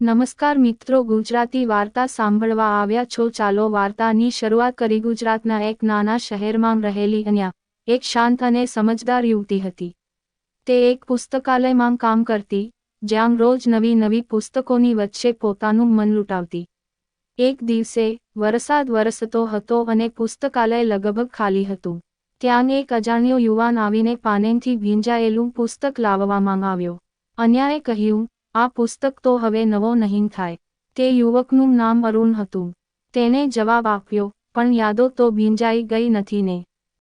નમસ્કાર મિત્રો, ગુજરાતી વાર્તા સાંભળવા આવ્યા છો। ચાલો વાર્તાની શરૂઆત કરી। ગુજરાતના એક નાના શહેરમાં રહેલી અન્યા એક શાંત અને સમજદાર યુવતી હતી। તે એક પુસ્તકાલયમાં કામ કરતી, જ્યાં રોજ નવી નવી પુસ્તકોની વચ્ચે પોતાનું મન લૂંટાવતી। એક દિવસે વરસાદ વરસતો હતો અને પુસ્તકાલય લગભગ ખાલી હતું। ત્યાં એક અજાણ્યો યુવાન આવીને પાણીથી ભીંજાયેલું પુસ્તક લાવવામાં આવ્યો। અન્યાએ કહ્યું, આ પુસ્તક તો હવે નવો નહીં થાય। તે યુવકનું નામ અરુણ હતું। તેને જવાબ આપ્યો, પણ યાદો તો ભીંજાઈ ગઈ નથી ને।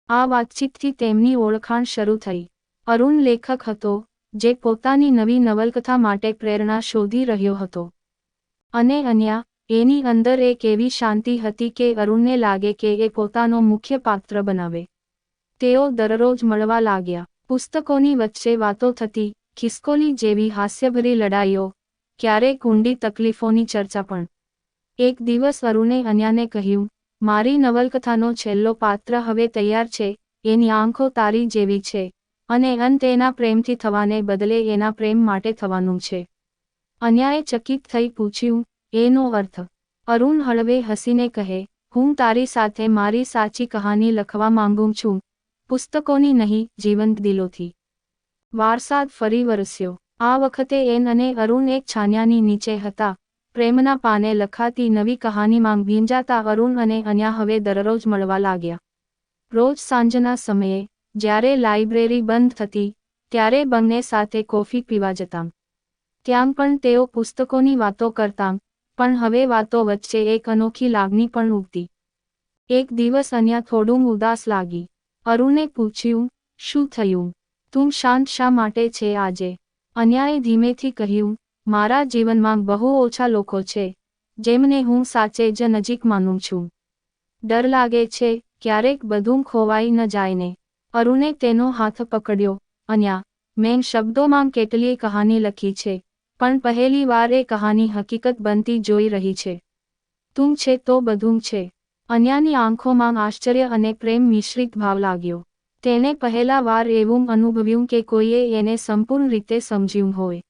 આ વાતચીતથી તેમની ઓળખાણ શરૂ થઈ। અરુણ લેખક હતો, જે પોતાની નવી નવલકથા માટે પ્રેરણા શોધી રહ્યો હતો। અને અન્યા, એની અંદર એક એવી શાંતિ હતી કે અરુણને લાગે કે એ પોતાનો મુખ્ય પાત્ર બનાવે। તેઓ દરરોજ મળવા લાગ્યા। પુસ્તકોની વચ્ચે વાતો થતી, ખિસકોલી જેવી હાસ્યભરી લડાઈઓ, ક્યારેક ઊંડી તકલીફોની ચર્ચા પણ। એક દિવસ અરુણે અન્યાને કહ્યું, મારી નવલકથાનો છેલ્લો પાત્ર હવે તૈયાર છે। એની આંખો તારી જેવી છે, અને અંત એના પ્રેમથી થવાને બદલે એના પ્રેમ માટે થવાનું છે। અન્યાએ ચકિત થઈ પૂછ્યું, એનો અર્થ? અરુણ હળવે હસીને કહે, હું તારી સાથે મારી સાચી કહાની લખવા માંગુ છું, પુસ્તકોની નહીં, જીવંત દિલોથી। વરસાદ ફરી વરસ્યો। આ વખતે એન અને અરુણ એક છાનિયાની નીચે હતા। પ્રેમના પાને લખાતી નવી કહાનીમાં ભીંજાતા અરુણ અને અન્યા હવે દરરોજ મળવા લાગ્યા। રોજ સાંજના સમયે, જ્યારે લાઇબ્રેરી બંધ થતી, ત્યારે બંને સાથે કોફી પીવા જતાં। ત્યાં પણ તેઓ પુસ્તકોની વાતો કરતાં, પણ હવે વાતો વચ્ચે એક અનોખી લાગણી પણ ઉગતી। એક દિવસ અન્યા થોડું ઉદાસ લાગી। અરુણે પૂછ્યું, શું થયું? તું શાંત શા માટે છે આજે? અન્યાએ ધીમેથી કહ્યું, મારા જીવનમાં બહુ ઓછા લોકો છે, જેમને હું સાચે જ નજીક માનું છું। ડર લાગે છે, ક્યારેક બધું ખોવાઈ ન જાય ને। અરુણે તેનો હાથ પકડ્યો। અન્યા, મેં શબ્દોમાં કેટલીય કહાની લખી છે, પણ પહેલી વાર એ કહાની હકીકત બનતી જોઈ રહી છે। તું છે તો બધું છે। અન્યાની આંખોમાં આશ્ચર્ય અને પ્રેમ મિશ્રિત ભાવ લાગ્યો। તેણે પહેલા વાર એવું અનુભવ્યું કે કોઈએ એને સંપૂર્ણ રીતે સમજ્યું હોય।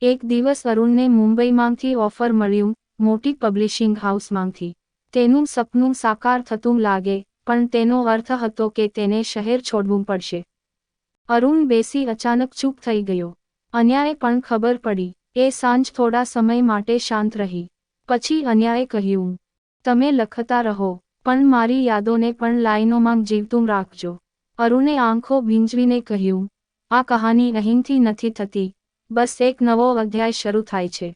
એક દિવસ અરુણને મુંબઈમાંથી ઓફર મળ્યું, મોટી પબ્લિશિંગ હાઉસમાંથી। તેનું સપનું સાકાર થતું લાગે, પણ તેનો અર્થ હતો કે તેને શહેર છોડવું પડશે। અરુણ બેસી અચાનક ચૂપ થઈ ગયો। અન્યાએ પણ ખબર પડી। એ સાંજ થોડા સમય માટે શાંત રહી। પછી અન્યાએ કહ્યું, તમે લખતા રહો, પણ મારી યાદોને પણ લાઈનોમાં જીવતું રાખજો। અરુણે આંખો ભીંજવીને કહ્યું, આ કહાની અહીંથી નથી થતી, બસ એક નવો અધ્યાય શરૂ થાય છે।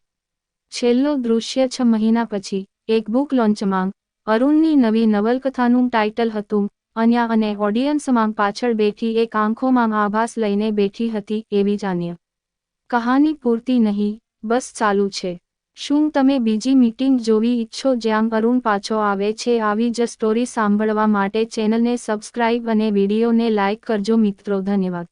છેલ્લું દૃશ્ય 6 મહિના પછી, એક બુક લોન્ચમાં, અરુણની નવી નવલકથાનું ટાઇટલ હતું, અન્યા અને ઓડિયન્સમાં પાછળ બેઠી એક આંખોમાં આભાસ લઈને બેઠી હતી એવી જાણ્ય। કહાની પૂરતી નહીં, બસ ચાલુ છે। શું તમે બીજી મીટિંગ જોવી ઈચ્છો જ્યાં અરુણ પાછો આવે છે? આવી જ સ્ટોરી સાંભળવા માટે ચેનલને સબસ્ક્રાઇબ અને વિડીયોને લાઇક કરજો મિત્રો। ધન્યવાદ।